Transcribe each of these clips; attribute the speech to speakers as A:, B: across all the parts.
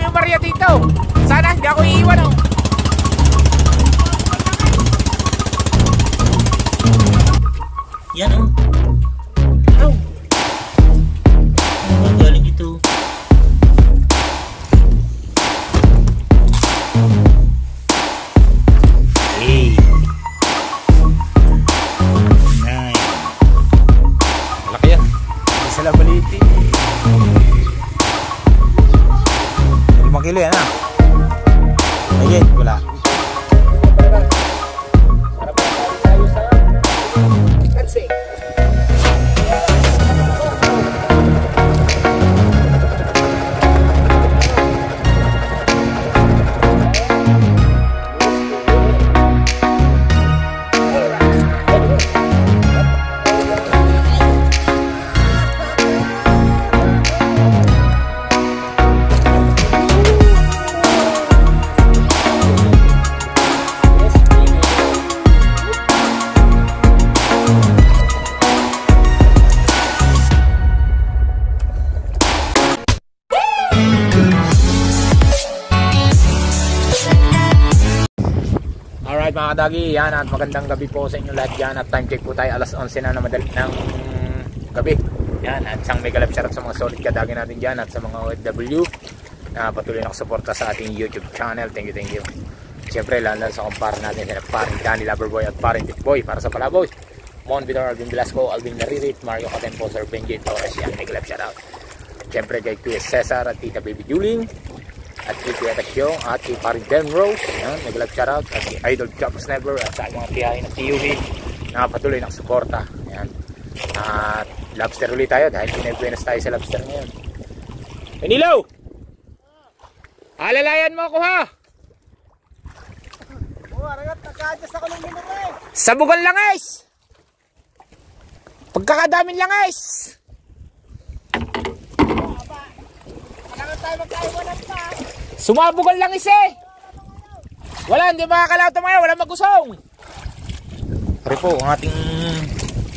A: kami umarya dito. Sana hindi ako iiwan oh.
B: Yan oh. Ow. Ano galing ito? Hey. Nice.
A: Malaki yan. Hindi sila baliti. 5 kilo yan ha. Ayun, wala. Alright mga kadagi, yan at magandang gabi po sa inyo lahat dyan. At time check po tayo, alas 11 na madali ng gabi. Yan, at isang mega love shoutout sa mga solid kadagi natin dyan at sa mga OFW na patuloy na suporta sa ating YouTube channel. Thank you. Siyempre lalo sa kumpara natin sila paring Danny Loverboy at paring Tikboy para sa Palaboy, Mon Vitor, Alvin Velasco, Alvin Naririt, Mario Catempo, Sir Benji Torres. Yan, mega love shoutout. Siyempre kay Kuya Cesar at Tita Baby Juling at kay Kuya Tasyo at kay paring Dan Rose. Yan, nag-love shoutout at kay Idol Chops Never at sa mga tiyahin ng TUV na patuloy ng suporta. Yan. At lobster ulit tayo dahil pinag-buenas tayo sa lobster ngayon. Danilo! Alalayan mo ako ha! Sabugan lang guys! Pagkakadamin lang guys! Sumabugan lang isa eh. Wala, hindi makakalaw tayo. Wala magusong. Pare po, ang ating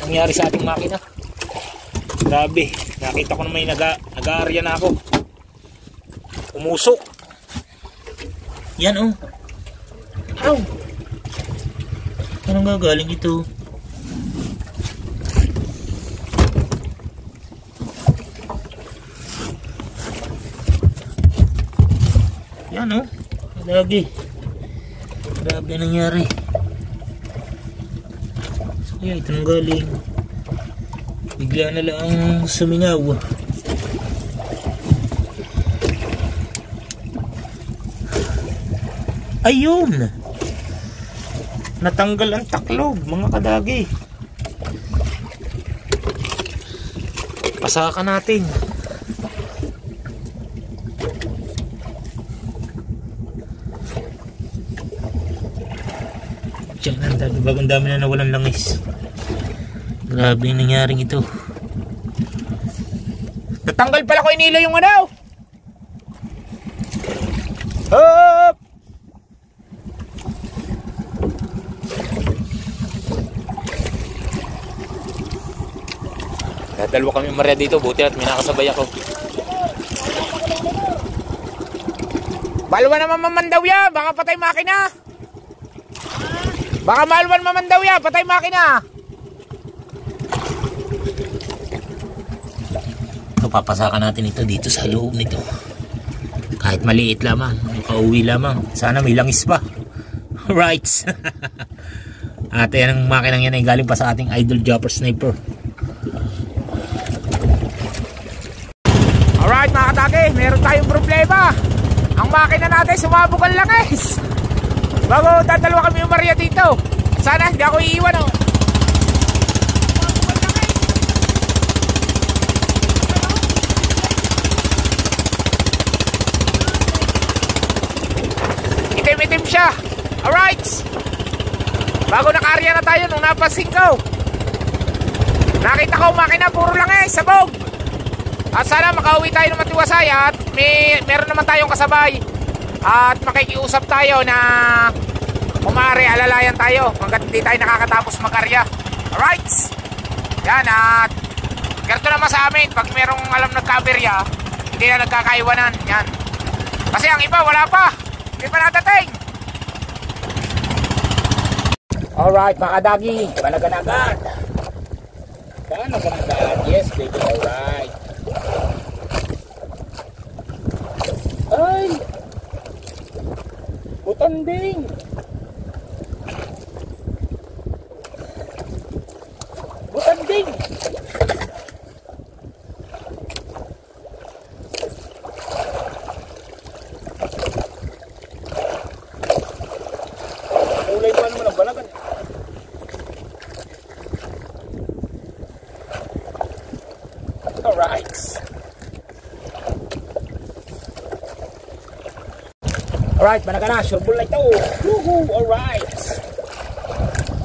A: nangyari sa ating makina. Grabe, nakita ko na may nag-aarya na ako. Umusok.
B: Yan oh. Ow. Anong gagaling ito? Yan oh. Lagi. Grabe nangyari. So kaya ito nang galing. Bigla na lang sumingaw. Ayun. Natanggal ang taklob mga kadagi. Pasakan natin. Diyan, bagong dami na nawalan langis. Grabe yung nangyaring ito.
A: Natanggal pala ko inilo yung ano. Hop! Dalawa kami marya dito, buti at may nakasabay ako. Malwan naman mamandaw ya, baka patay makina. Baka malwan mamandaw ya, patay makina.
B: So, papasakan natin ito dito sa loob nito. Kahit maliit lamang, makauwi lamang. Sana may langis pa. Right. At yan ang makinang yan ay galing pa sa ating Idol Jumper Sniper.
A: Alright mga katake, meron tayong problema. Ang makina natin sumabukan lang guys. Bago dadalawa kami umarya dito. Sana hindi ako iiwan oh. Itim-itim siya. Alright. Bago naka-area na tayo nung napansin ko. Nakita ko makina puro lang sabog. At sana makauwi tayo ng matiwasay at meron naman tayong kasabay. At makikiusap tayo na kumari alalayan tayo hanggat hindi tayo nakakatapos mag-arya. Alright. Yan at ganito naman sa amin. Pag merong alam nagka-aberya, hindi na nagkakaiwanan. Yan. Kasi ang iba wala pa. Hindi pa nadating. Alright mga kadagi, banagan agad. Banagan agad. Yes baby, alright. Ay! Butanding! Butanding! Ulay pa naman ang balagan. Alright. Alright, banaga na. Sureball na ito. Woohoo! Alright.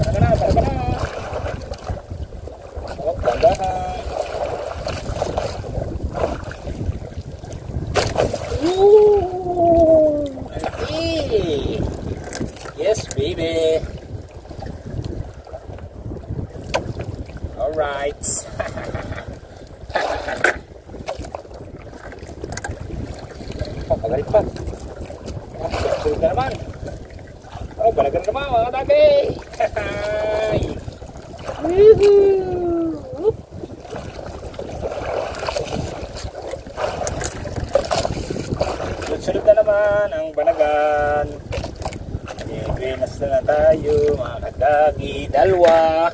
A: Banaga na, banaga na. Oh, banaga. Woo! Okay. Yes, baby. Alright. Oh, pagalit pa. Sulit na naman. Oh, balagan naman mga kadagi. Woohoo! Sulit na naman ang banagan. Grenas na tayo mga kadagi. Dalawa.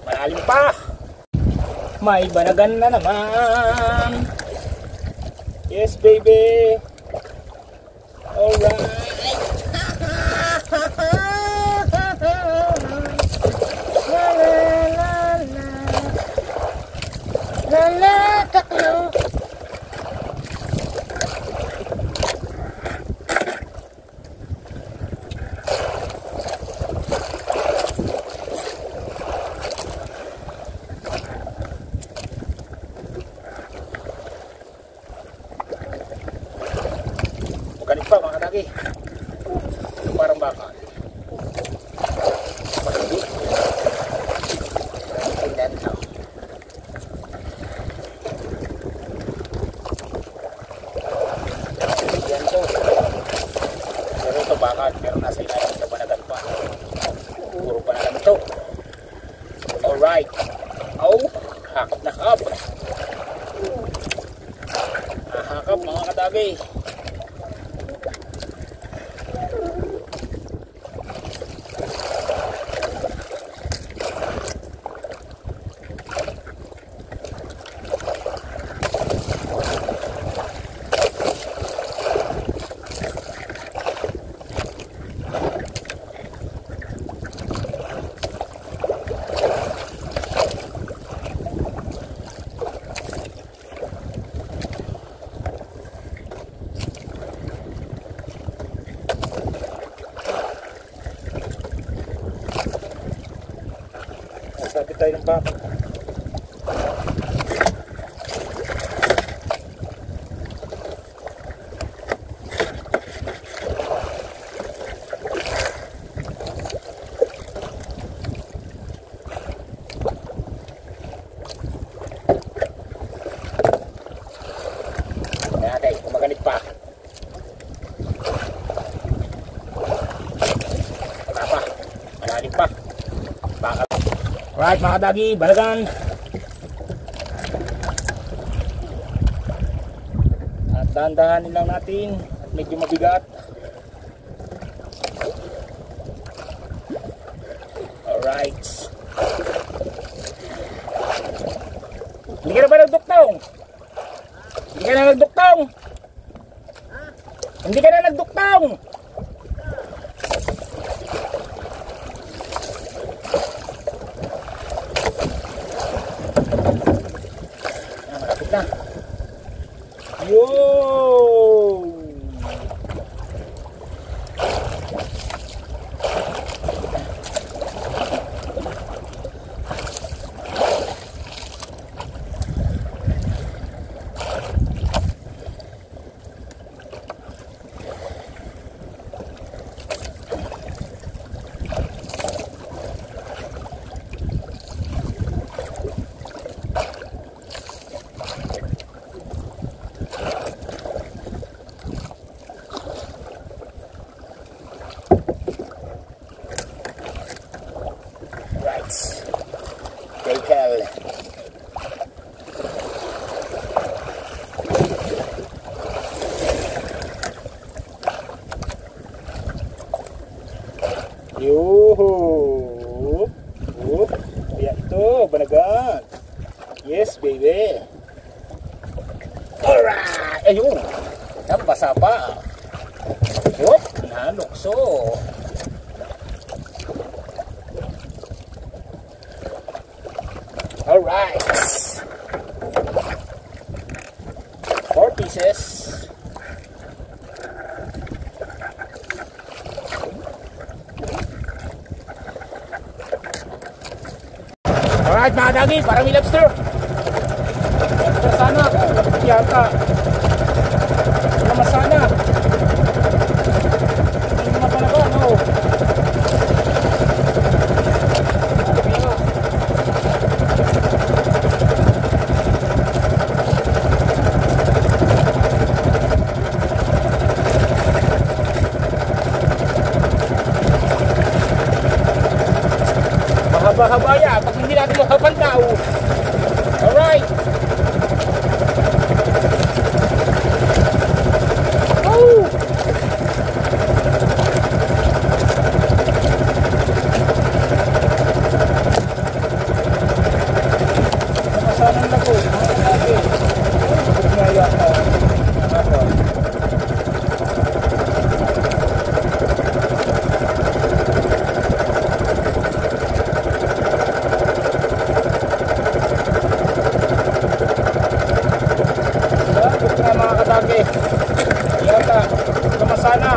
A: Malalim pa. May banagan na naman. Yes baby. Alright. La la la la. La la taklo. Ganit pa mga kadagi. Parang baka. Malandi. Tingnan ito. Yan to. Pero ito baka. Pero nasa ilalim ito banagan pa. Puro banagan ito. Alright. Oh, hakap na hakap. Hakap mga kadagi. Sabi tayo ng baka. Natin, kumaganit pa. Wala pa. Malalim pa. Baka. Alright mga kadagi, balagan. At dahan-dahanin lang natin at medyo mabigat. Alright. Hindi ka na ba nagduktong? Hindi ka na nagduktong? Hindi ka na nagduktong? baby. Alright! Ayun! Yan, basa pa. Yup! Nalukso. Alright! 4 pieces. Alright mga dagi, parang may lobster. Lobster sana ako, lobster yata. Wala sana. Hindi naman talaga, no? Mahaba-habaya pag hindi natin mahapantaw. Alright. Oh! Nakasanang na po. Nagnyaya ka. Ako. Yata, lumasana.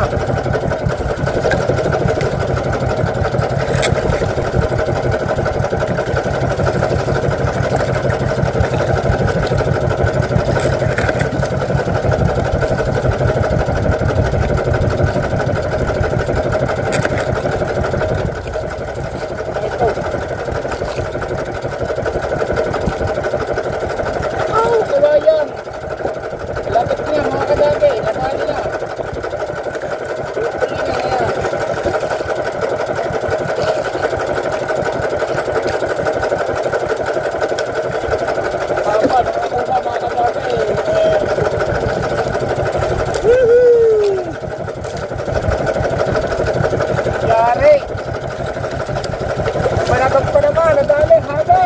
A: Oh, kawayan. Lapit niya mga kadagi. Nakali na. Yari. Managap pa naman. Nadali. Haba.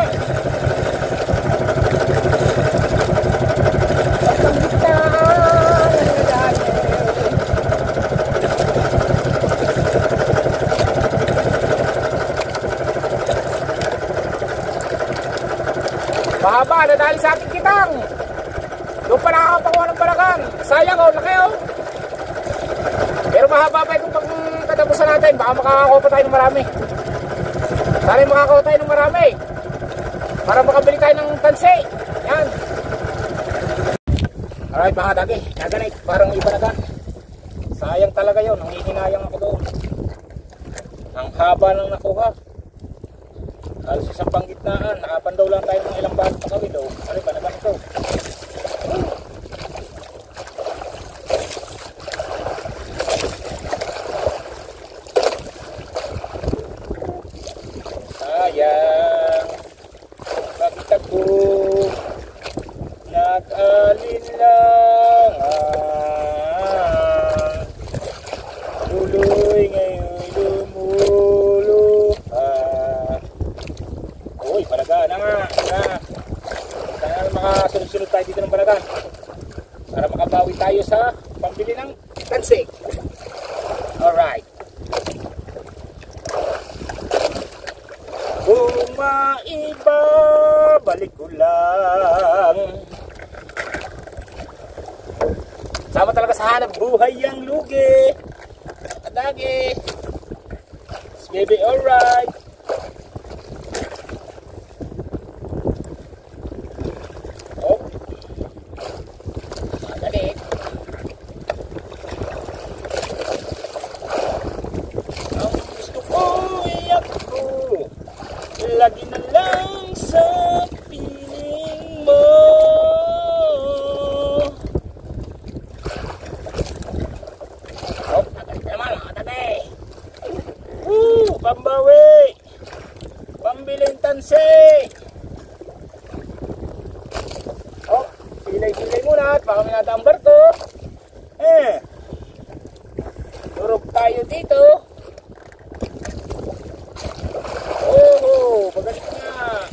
A: Ang gitna. Mahaba, nadali sa ating kitang. Doon pa nakakapakuha ng balakan. Sayang oh, laki oh. Pero mahaba pa itong pagkatapusan natin. Baka makakakuha pa tayo ng marami. Sana makakakuha tayo ng marami. Para makabili tayo ng tansi. Yan. Alright mga dagi. Naganay. Parang iba na gan. Sayang talaga yun. Nangihinayang ako doon. Ang haba ng nakuha. Halos isang panggitnaan, nakapandaw lang tayo ng ilang bahat pa kami daw. Ano ba naman ito? Sayang, bakit ako nag-alinlangan? Tuloy ngayon lumuluha. Uy, palaga na nga. Sana makasunod-sunod tayo dito ng palaga. Para makabawi tayo sa pambili ng tansik. Alright. Kung maibabalik ko lang. Sama talaga sa hanap buhay ang lugi. Kadagi. Baby, alright. Lagi na lang sa piling mo. Oh, agad naman mga tabi. Pambawi. Pambiling tansi. Oh, pilay-pilay muna at baka minata ang barko. Turog tayo dito. Oh, pagalit nga.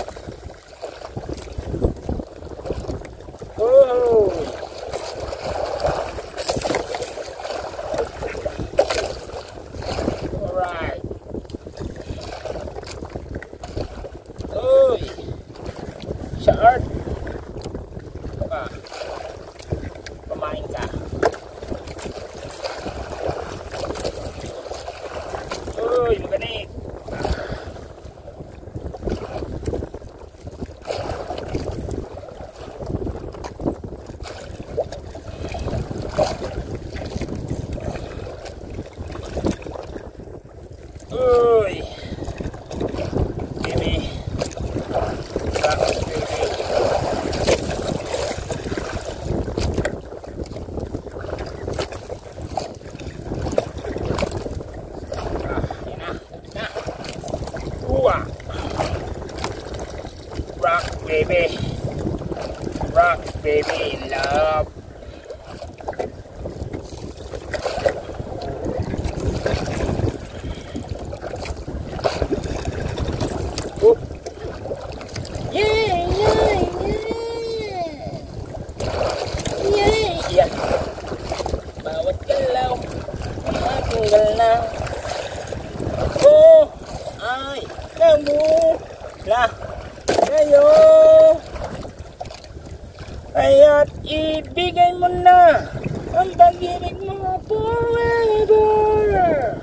A: Uwa. Rock baby. Rock baby in love. Oh. Yeah, yeah, yeah. Yeah, yeah. Bawat galaw ang aking galaw. Oh, ay namula kayo. Kaya't ibigay mo na ang pag-ibig mo forever.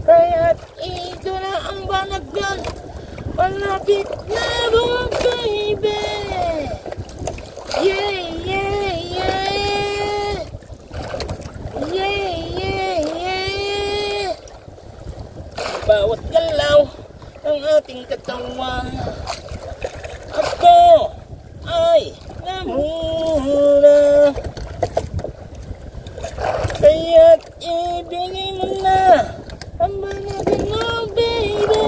A: Kaya't ito na ang banagyan. Malapit na mo, baby. Yeah, yeah, yeah. Yeah, yeah, yeah. Bawat galaw ng ating katawan, ako ay namula. Kaya't ibigay mo na ang banagyan mo, baby.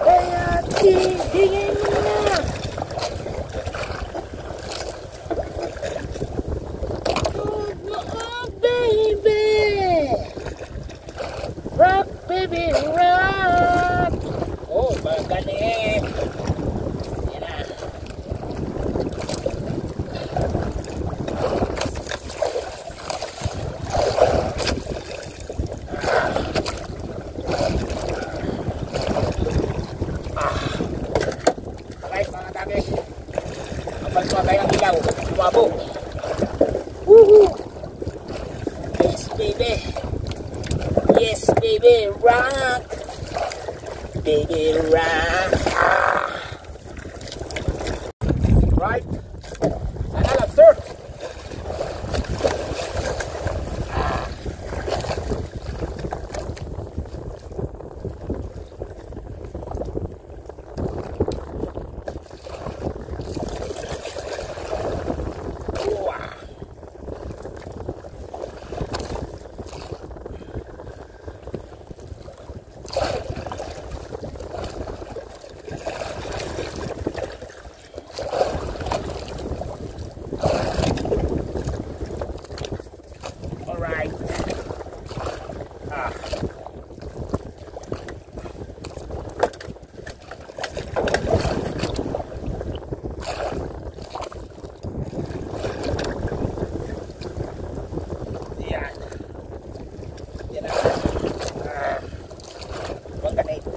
A: Kaya't ibigay mo na. Oh, baby. Rock, baby, rock. Oh, magaling. Yan na. Okay, mga tabi. Ang balswagay ang ilaw. Lumabo. Woohoo! Yes, baby. Yes, baby, rock. Baby, rock. Right? Another third. Alright. Yan. Yan na. Huwag ka na ito.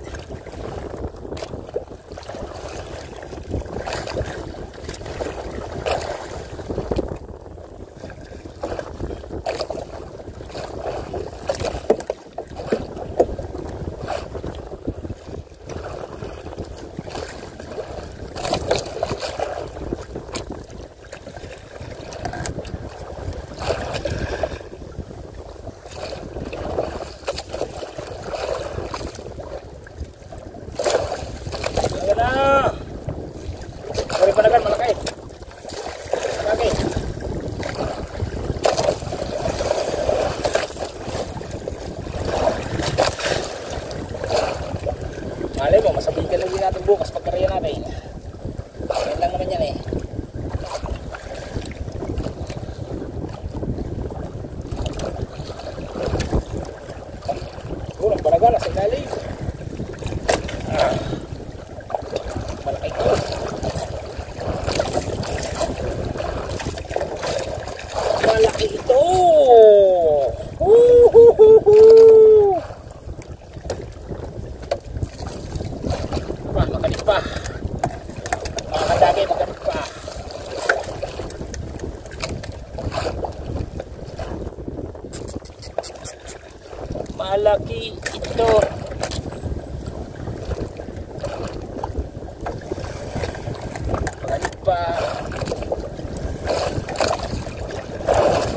A: Malaki. Malaki. Malay mo, masabihin ka lang natin bukas pagkarya natin. Yan lang naman yan eh. Kurang baragala sa ilalim. Malaki ito. Malaki ito. Magalit pa. Mga kadagay, magalit pa. Malaki ito. Magalit pa.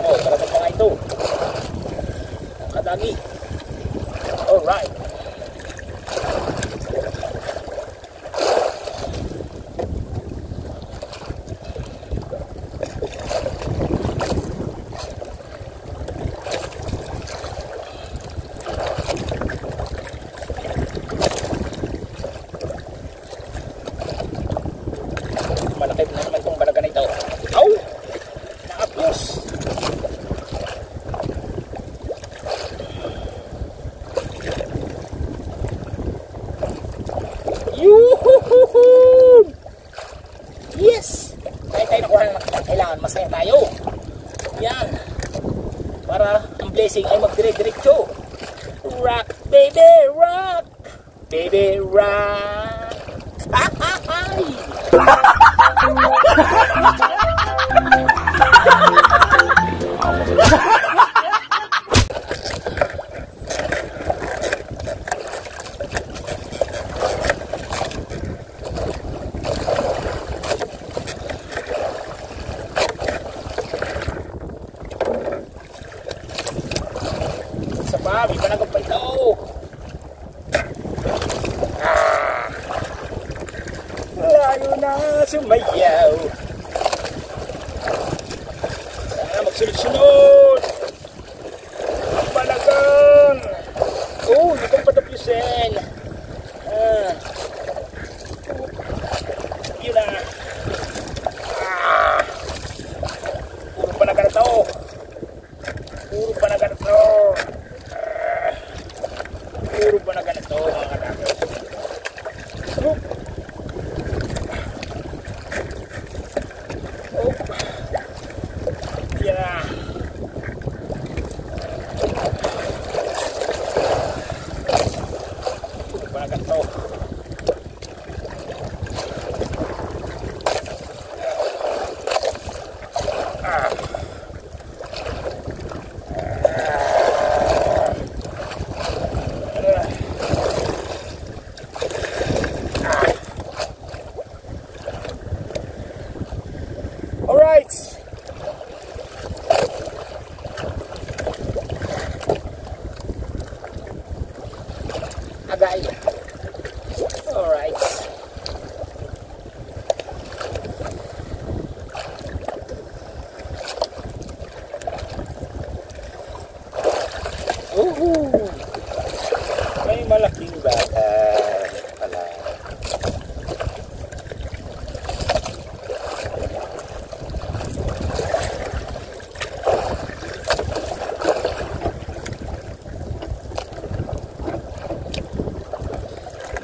A: Oh, talagang mga ito. Ang kadagi. Alright.
B: type na naman itong balaga na ito. Aw! Naapos! Yuhuhuhun! Yes! Kahit tayo nakuha na kailangan, masaya tayo. Yan. Para ang blessing ay magdire-diretso. Rock, baby, rock! Baby, rock! Ha-ha-hay! Sa pa, may panagap pa ito. Layo na sumayaw. Sana magsunod-sunod. Balagang. Oh, hindi kong patapusin. Yun na. Puro balaga na to. Puro balaga na to. Puro balaga na to, mga kadami. Yeah. Puro balaga na to. Alright. Agay. Alright. May malaking bata pala.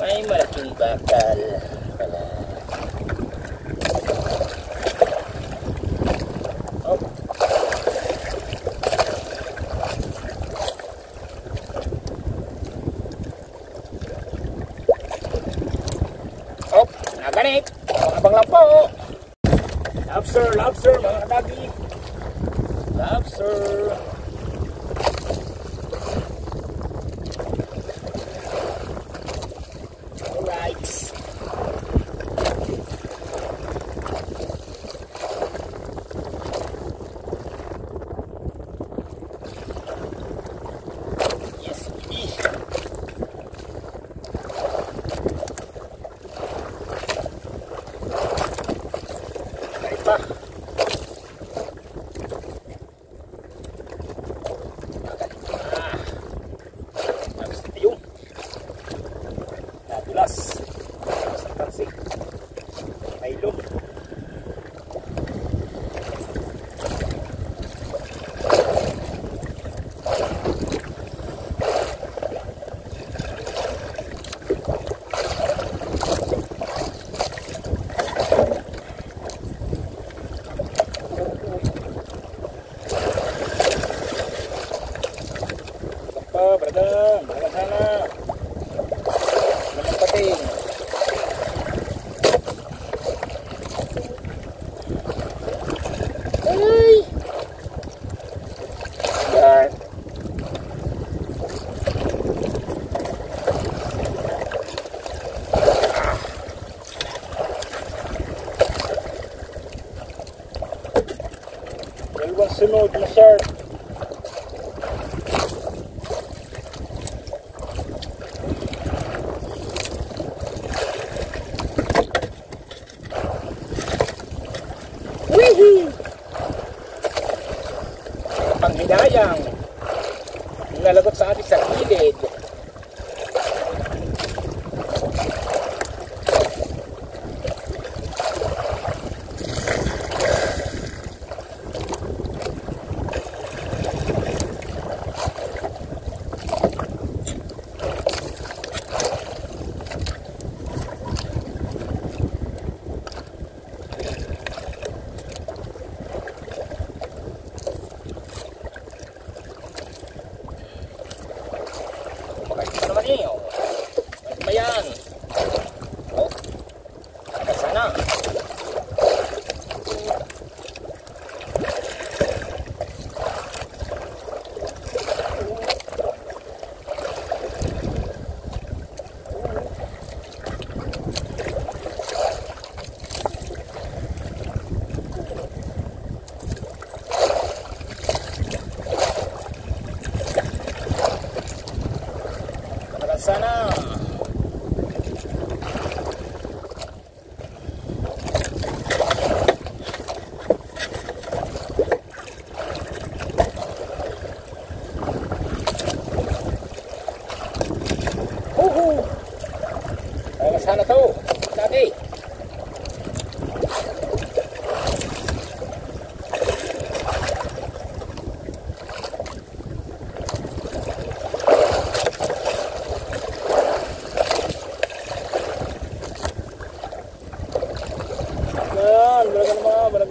B: May malaking bakal pala. Oh. Oh, naganit. Abang lang po. Lobster, lobster, mga kadagi. Lobster. Alright. Yes, baby. Ay pa. Ayun. Nadulas. Sa tansik. Mailo. Bradang, bradang sana. Naman pating. Ay! Yan. Dalawang sunod na shark. Panghidayang nalagot sa ating sa gilid.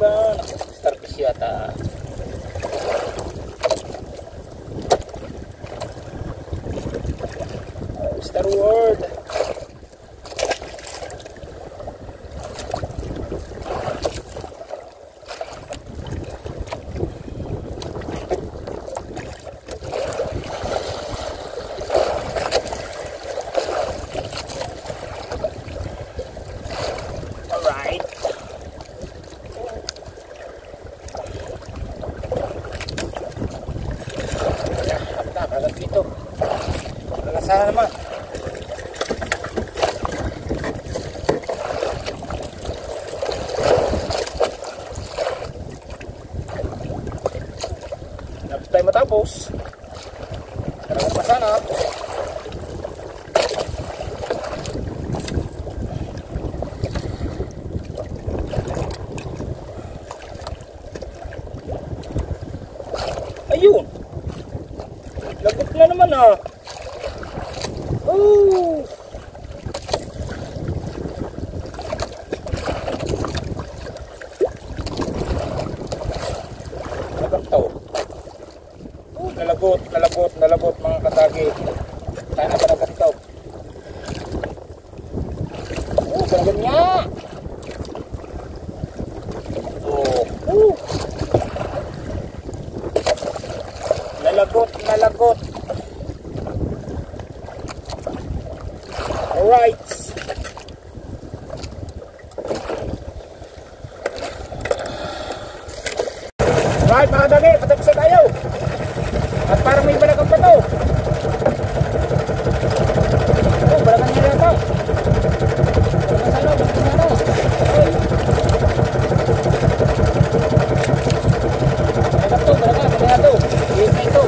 A: ba? Starfish yata. Star Ward. Alright. Kagat dito. Sana naman. Tapos tayo matapos. Kagat pa sana. Ayun. Lagot na naman ah. Oh. Nagagtaw. Oh, nalagot mga katagi. Sana ba nagagtaw? Oh, gano'n niya. Oh. Nalagot. Alright. Alright mga dagi, patapos na tayo. At parang may balagang pa to. Oh, balagan niya yata. Balagan sana. Oy. Balagan to. Yes na ito.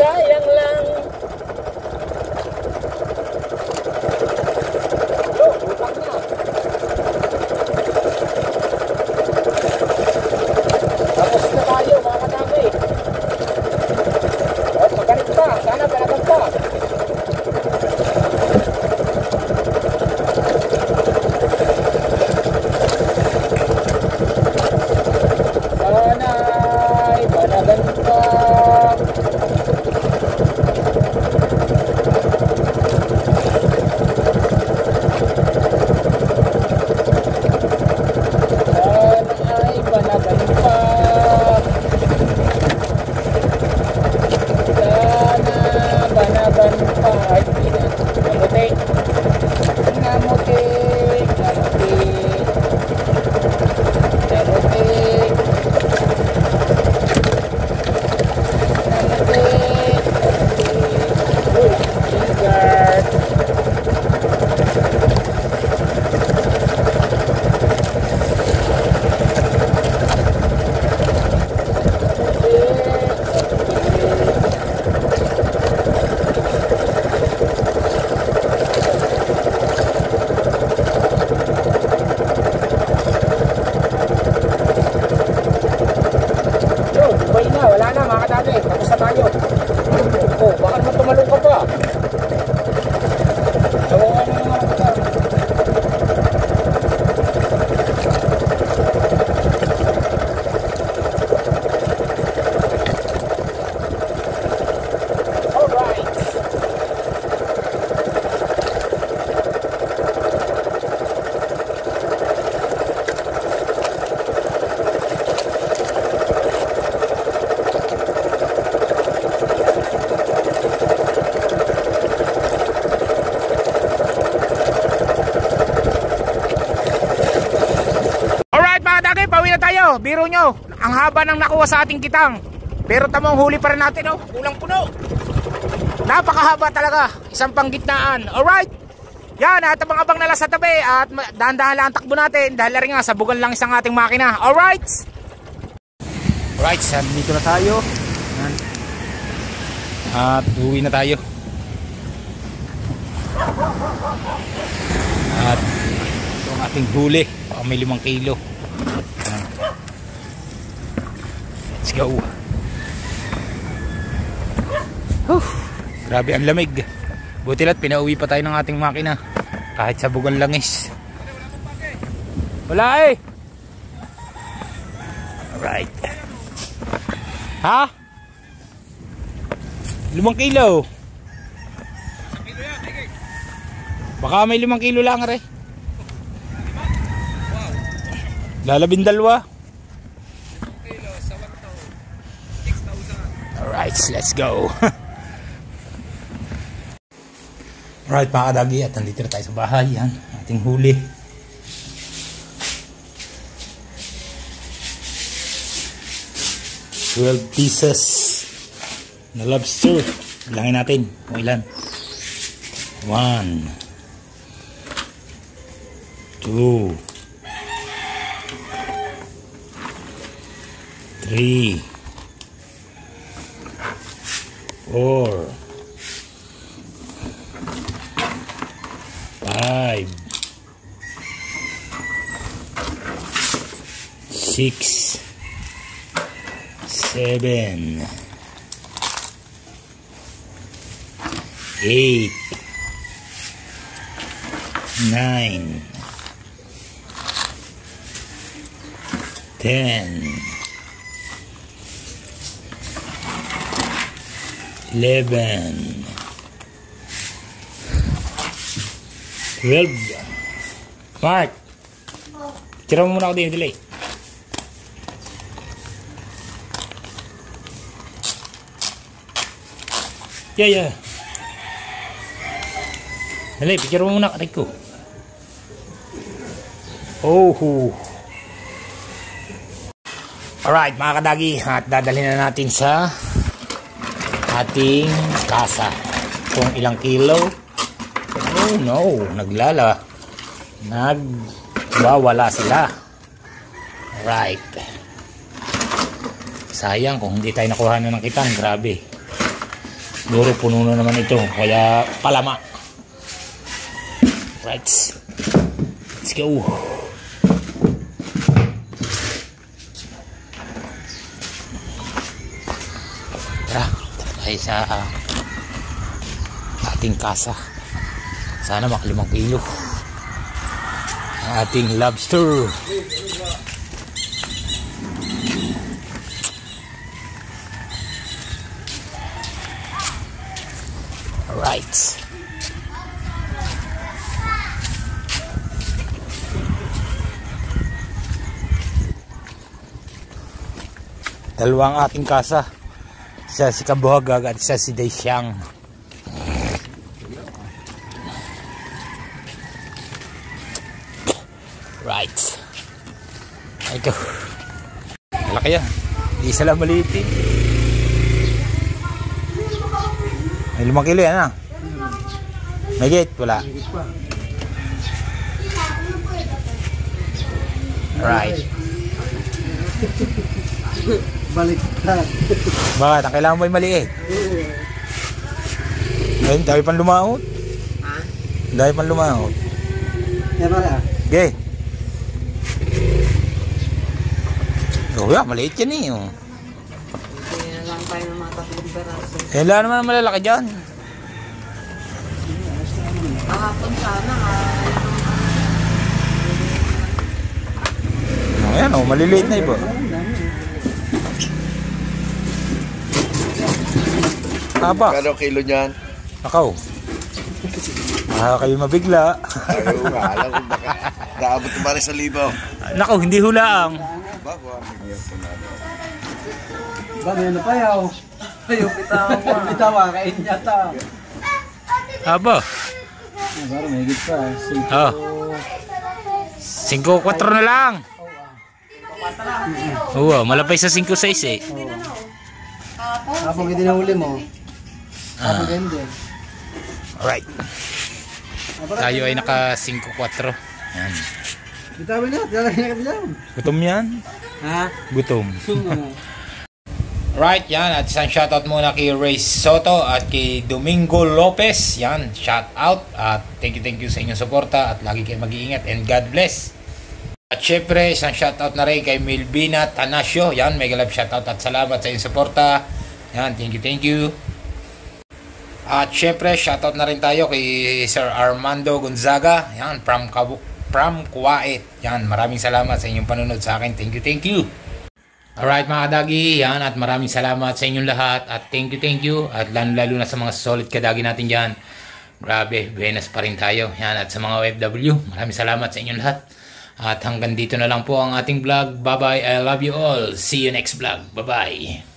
A: sayang lang. Yo, butang na. Tapos na tayo mga kadami. O, magaling pa. Sana palagan pa. Sana'y palagan pa. Biro nyo, ang haba ng nakuha sa ating kitang. Pero tamang huli pa rin natin, oh. Kulang puno. Napakahaba talaga. Isang panggitnaan. Alright. Yan, at abang-abang na lang sa tabi. At dahan-dahan lang ang takbo natin. Dahil rin nga, sabugan lang isang ating makina. Alright. Alright, dito na tayo. Yan. At uwi na tayo. At ito ang ating huli. Baka may 5 kilo. Let's go. Grabe ang lamig. Buti lahat pinauwi pa tayo ng ating makina. Kahit sa bugang langis. Wala eh. Alright. Ha? 5 kilo. Baka may 5 kilo lang re. Lalabing 2. Alright, let's go. Alright mga kadagi, at nandito na tayo sa bahay. Yan, ating huli. $12 pieces na lobster. Bilangin natin kung ilan. 1 2 3 4 5 6 7 8 9 10 11 12. Mark, tira mo muna ako din, delay. Yeah. Delay, picture mo muna, aray ko. Oh. Alright mga kadagi, at dadalhin na natin sa ating kasa kung ilang kilo. Oh no, nagwawala sila. Alright, sayang kung hindi tayo nakuha na ng kitang. Grabe,
B: Siguro puno na naman ito, kaya palama. Right. Let's go. Tara, tayo sa ating kasa. Sana mak 5 kilo. Ating lobster. Alright. Dalawang ating kasa. Isa si Kabuhagag at isa si Daisyang. Right. Ito. Malaki yan. Isa lang maliit eh. May 5 kilo yan ah. May gate? Wala. Right.
C: Baliktad.
B: Bakit? Ang kailangan mo ay maliit. Ngayon, dahil pang lumaot.
C: Ha?
B: Dahil pang lumaot.
C: Yan pala.
B: Okay. Oh, yeah, maliit yan eh. Oh.
C: Hindi na lang tayo ng mga 3 peraso.
B: Eh, wala naman malalaki dyan.
C: Kahapon sana
B: Ayan oh, maliliit na iba. Aba.
D: Kano kilo niyan?
B: Akaw. Kayo mabigla.
D: Ayaw nga, alam ko baka naabot ko ba rin sa libaw.
B: Nakaw, hindi hulaang.
D: Ba, bigyan ko na.
C: ba, may ano pa yaw? Ayaw, bitawa. Bitawa, kain yata.
B: Aba.
C: Baro, may higit pa.
B: Oh. 5-4 na lang. Oo, malapay sa 5-6 eh.
C: Kapag hindi na huli mo. Kapag hindi.
B: Alright. Tayo ay naka 5-4. Yan.
C: Bitawa na, lalagyan na kabilang.
B: Gutom yan?
C: Ha?
B: Gutom.
C: Sumo.
B: Right, yan. At isang shoutout muna kay Ray Soto at kay Domingo Lopez. Yan, shoutout. At thank you sa inyong suporta. At lagi kayo mag-iingat and God bless. At syempre, isang shoutout na rin kay Melvina Tanasio. Yan, mega love shoutout at salamat sa inyong suporta. Yan, thank you. At syempre, shoutout na rin tayo kay Sir Armando Gonzaga. Yan, from Kuwait. Yan, maraming salamat sa inyong panunod sa akin. Thank you. Alright mga kadagi, yan, at maraming salamat sa inyong lahat. At thank you. At lalo na sa mga solid kadagi natin dyan. Grabe, buenas pa rin tayo. Yan, at sa mga OFW, maraming salamat sa inyong lahat. At hanggang dito na lang po ang ating vlog. Bye bye, I love you all. See you next vlog. Bye bye.